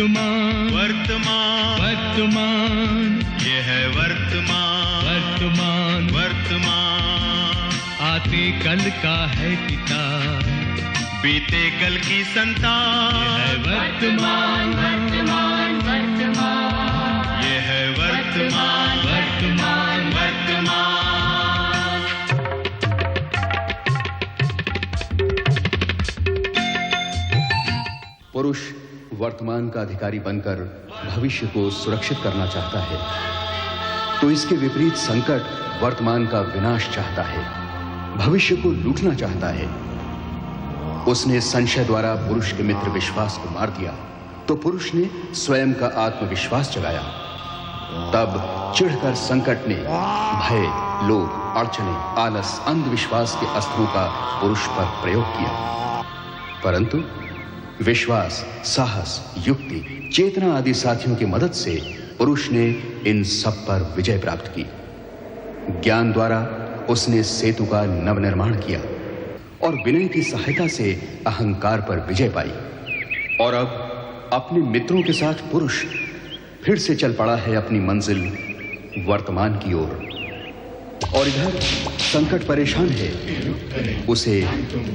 वर्तमान वर्तमान वर्तमान ये है वर्तमान वर्तमान वर्तमान आते कल का है पिता बीते कल की संतान है वर्तमान वर्तमान वर्तमान ये है वर्तमान वर्तमान वर्तमान पुरुष वर्तमान का अधिकारी बनकर भविष्य को सुरक्षित करना चाहता है, तो इसके विपरीत संकट वर्तमान का विनाश चाहता है, भविष्य को लूटना चाहता है। उसने संशय द्वारा पुरुष के मित्र विश्वास को मार दिया, तो पुरुष ने स्वयं का आत्मविश्वास जगाया। तब चिढ़कर संकट ने भय, लोभ, अड़चने, आलस, अंधविश्वास के अस्त्रों का पुरुष पर प्रयोग किया। परंतु विश्वास, साहस, युक्ति, चेतना आदि साथियों की मदद से पुरुष ने इन सब पर विजय प्राप्त की। ज्ञान द्वारा उसने सेतु का नवनिर्माण किया और विनय की सहायता से अहंकार पर विजय पाई। और अब अपने मित्रों के साथ पुरुष फिर से चल पड़ा है अपनी मंजिल वर्तमान की ओर। और इधर संकट परेशान है, उसे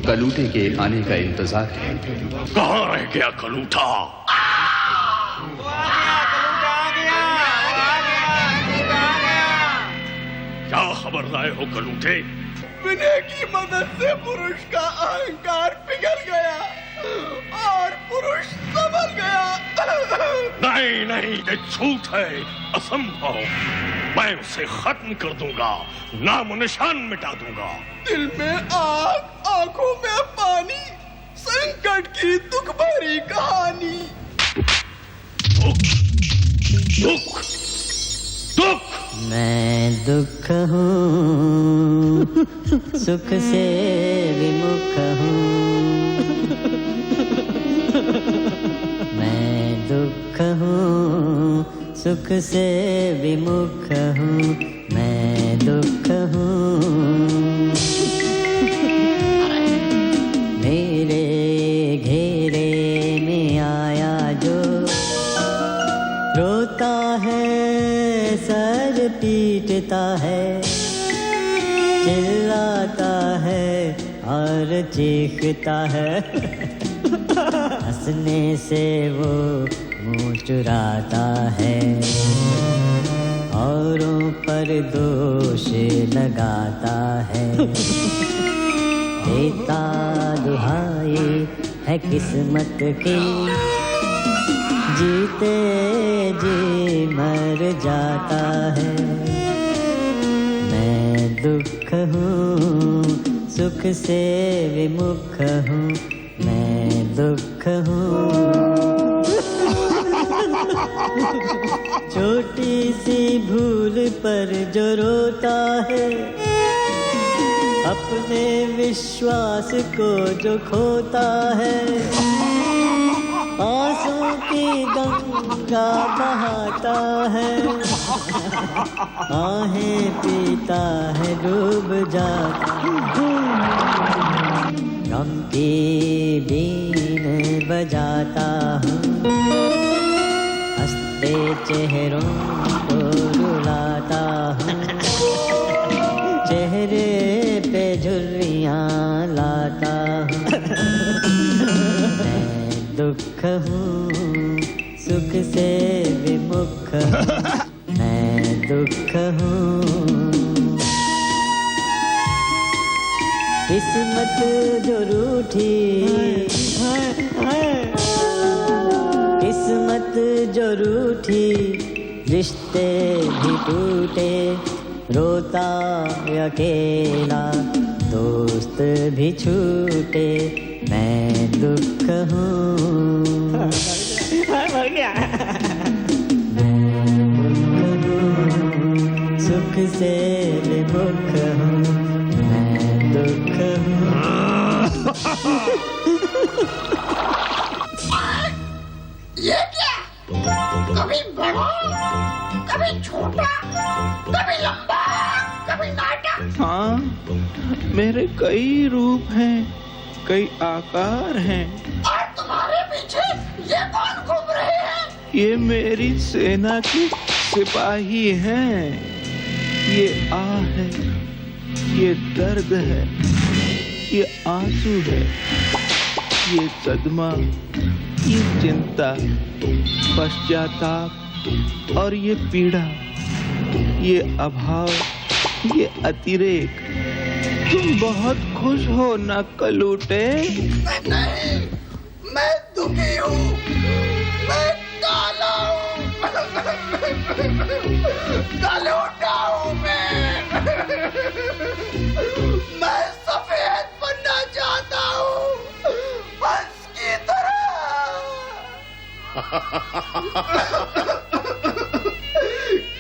कलूटे के आने का इंतजार है। कहाँ रह गया कलूटा? क्या खबर लाए हो कलूटे? विनय की मदद से पुरुष का अहंकार पिघल गया और पुरुष संभल गया। नहीं नहीं, ये झूठ है, असंभव। मैं उसे खत्म कर दूंगा, नाम निशान मिटा दूंगा। दिल में आग, आंखों में पानी, संकट की दुख भरी कहानी। दुख दुख मैं दुख हूँ, सुख से विमुख हूँ। मैं दुख हूँ, सुख से विमुख हूँ। मैं दुख हूँ। मेरे घेरे में आया जो रोता है, सर पीटता है, चिल्लाता है और चीखता है। हंसने से वो मुंह चुराता है, औरों पर दोष लगाता है। देता दुहाई है किस्मत की, जीते जी मर जाता है। मैं दुख हूँ, सुख से विमुख हूँ। मैं दुख हूँ। छोटी सी भूल पर जो रोता है, अपने विश्वास को जो खोता है, आंसू की गंगा बहाता है, आहें पीता है, डूब जाता है। गम की बीन बजाता हूँ, हंसते चेहरों को रुलाता हूँ, चेहरे पे झुर्रियाँ लाता हूँ। मैं दुख हूँ, सुख से विमुख हूँ। मैं दुख हूँ। किस्मत जो रूठी, किस्मत जो रूठी, रिश्ते भी टूटे, रोता अकेला, दोस्त भी छूटे। मैं दुख हूँ। सुख से विमुख हूँ। मैं दुख हूँ। ये क्या? कभी बड़ा, कभी छोटा, कभी लंबा, कभी नाटक। हाँ, मेरे कई रूप हैं, कई आकार हैं। और तुम्हारे पीछे ये कौन घूम रहे हैं? ये मेरी सेना के सिपाही हैं। ये आह है, ये दर्द है, ये आंसू है, ये सदमा, ये चिंता, पश्चाताप और ये पीड़ा, ये अभाव, ये अतिरेक। तुम बहुत खुश हो ना कलूटे? नहीं, मैं दुखी हूँ, मैं काला हूँ, कलूटा हूँ मैं सफेद बनना चाहता हूँ, हंस की तरह।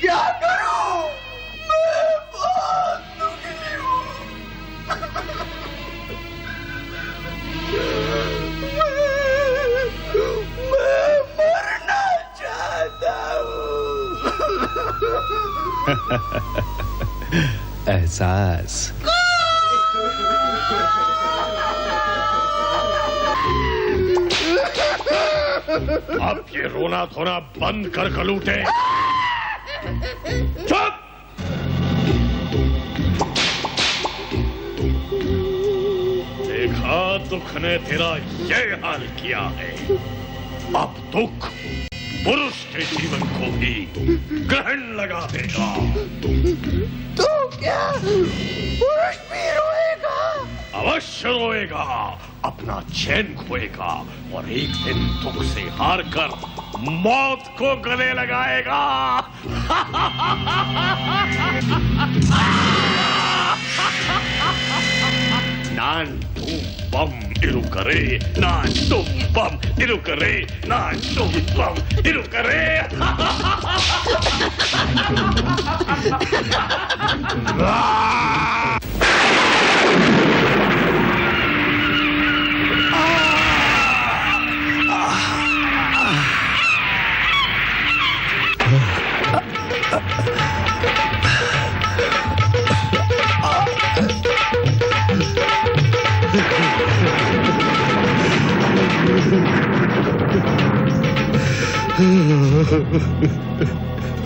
क्या करूँ? मैं बहुत दुखी हूँ। मैं मरना चाहता हूँ। एहसास। अब ये रोना धोना बंद कर कलूटे। चुप! देखा, दुख ने तेरा ये हाल किया है। अब दुख पुरुष के जीवन को भी ग्रहण लगा देगा। तो क्या पुरुष भी रोएगा? अवश्य रोएगा, अपना चैन खोएगा और एक दिन दुख से हार कर मौत को गले लगाएगा। नान तुम इरुकरे, नान तुम इरुकरे, नान तुम इरुकरे।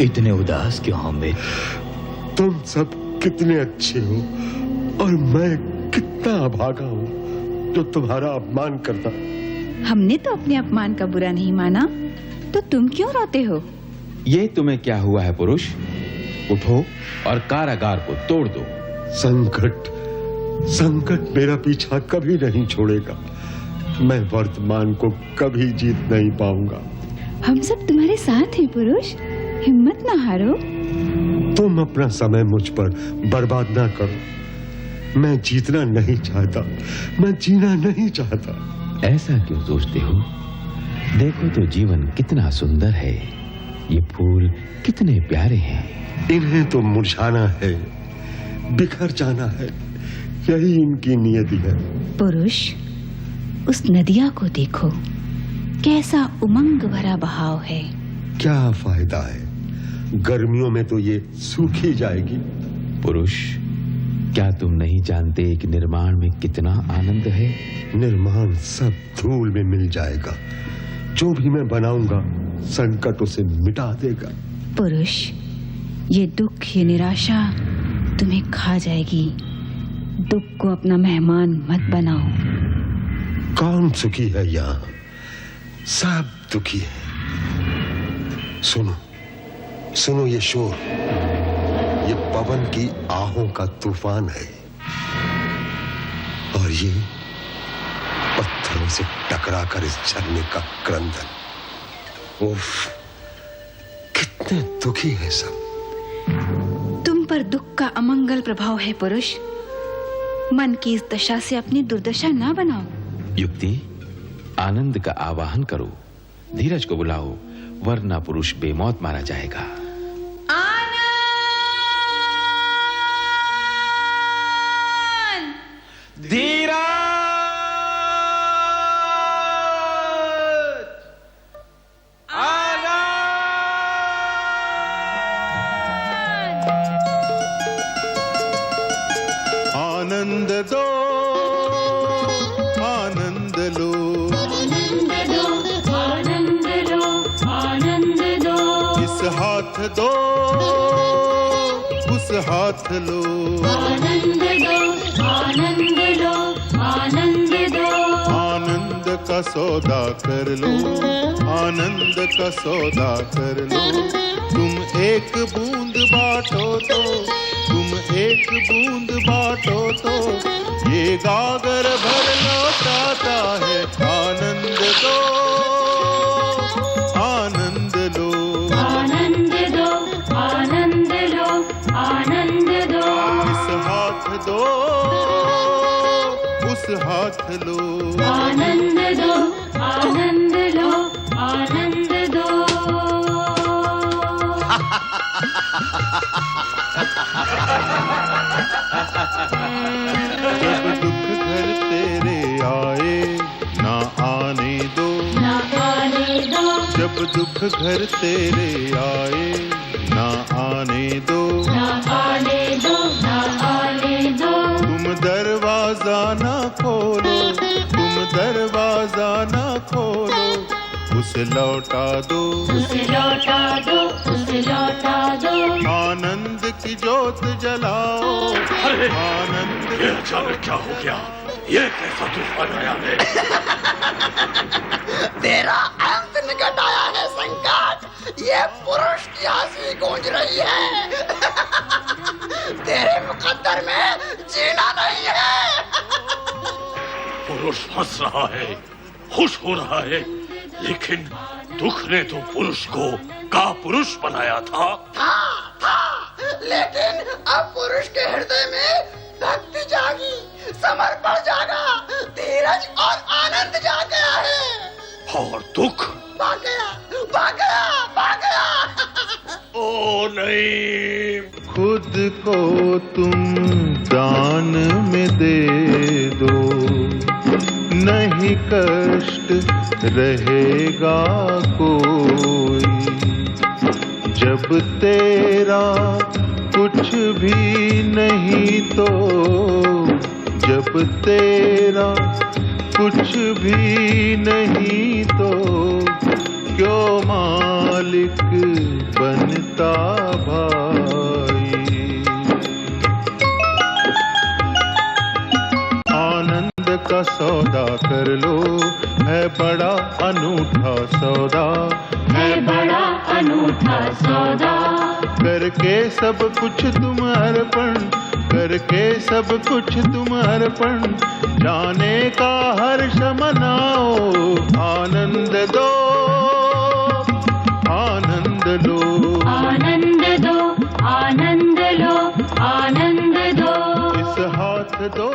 इतने उदास क्यों हो अमृत? तुम सब कितने अच्छे हो और मैं कितना अभागा हूँ जो तुम्हारा अपमान करता। हमने तो अपने अपमान का बुरा नहीं माना, तो तुम क्यों रोते हो? ये तुम्हें क्या हुआ है पुरुष? उठो और कारागार को तोड़ दो। संकट मेरा पीछा कभी नहीं छोड़ेगा। मैं वर्तमान को कभी जीत नहीं पाऊंगा। हम सब तुम्हारे साथ हैं पुरुष, हिम्मत ना हारो। तुम अपना समय मुझ पर बर्बाद ना करो। मैं जीतना नहीं चाहता, मैं जीना नहीं चाहता। ऐसा क्यों सोचते हो? देखो तो जीवन कितना सुंदर है, ये फूल कितने प्यारे हैं। इन्हें तो मुरझाना है, बिखर जाना है, यही इनकी नियति है। पुरुष, उस नदिया को देखो, कैसा उमंग भरा बहाव है। क्या फायदा है, गर्मियों में तो ये सूखी जाएगी। पुरुष, क्या तुम नहीं जानते कि निर्माण में कितना आनंद है? निर्माण सब धूल में मिल जाएगा। जो भी मैं बनाऊंगा संकट उसे मिटा देगा। पुरुष, ये दुख, ये निराशा तुम्हें खा जाएगी। दुख को अपना मेहमान मत बनाओ। कौन सुखी है यहाँ? सब दुखी है। सुनो, सुनो ये शोर, ये पवन की आहों का तूफान है और ये पत्थरों से टकराकर इस झरने का क्रंदन। उफ, कितने दुखी है सब। तुम पर दुख का अमंगल प्रभाव है पुरुष। मन की इस दशा से अपनी दुर्दशा ना बनाओ। युक्ति, आनंद का आवाहन करो, धीरज को बुलाओ, वरना पुरुष बेमौत मारा जाएगा। धीरज! आनंद दो, आनंद लो, आनंद लो, आनंद लो, आनंद हाथ दो उस हाथ लो, आनंद दो, आनंद लो, आनंद दो। आनंद का सौदा कर लो, आनंद का सौदा कर लो। तुम एक बूंद बांटो तो, तुम एक बूंद बांटो तो ये गागर भर लौटाता है। आनंद दो, आनंद लो, आनंद दो, आनंद लो, आनंद दो। इस हाथ दो उस हाथ लो, आनंद दो, आनंद लो, आनंद दो। जब दुख घर तेरे आए ना आने दो, ना आने दो, जब दुख घर तेरे आए ना आने दो, ना आने दो, ना आने दो। तुम दरवाजा ना खोलो, तुम दरवाजा ना खोलो, उसे लौटा दो, उसे लौटा दो, उसे लौटा दो। आनंद की जोत जलाओ, अरे! आनंद ये अचानक क्या हो गया? ये कैसा तूफान आया है? तेरा अंत निकट आया है संकट। ये पुरुष की हंसी गूंज रही है। तेरे मुकद्दर में जीना नहीं है। पुरुष हंस रहा है, खुश हो रहा है, लेकिन दुख ने तो पुरुष को कापुरुष बनाया था। था, लेकिन अब पुरुष के हृदय में भक्ति जागी, समर्पण जागा, धीरज और आनंद जाग गया है। और दुख भाग गया, भाग गया, भाग गया। ओ नहीं, खुद को तुम दान में दे दो, नहीं कष्ट रहेगा कोई। जब तेरा कुछ भी नहीं तो, जब तेरा कुछ भी नहीं तो क्यों मालिक बनता भाई। आनंद का सौदा कर लो, है बड़ा अनूठा सौदा, है बड़ा अनूठा सौदा। करके सब कुछ तुम अर्पण, करके सब कुछ तुम अर्पण, जाने का हर्ष मनाओ। आनंद दो, आनंद लो, आनंद दो, आनंद लो, आनंद दो। इस हाथ दो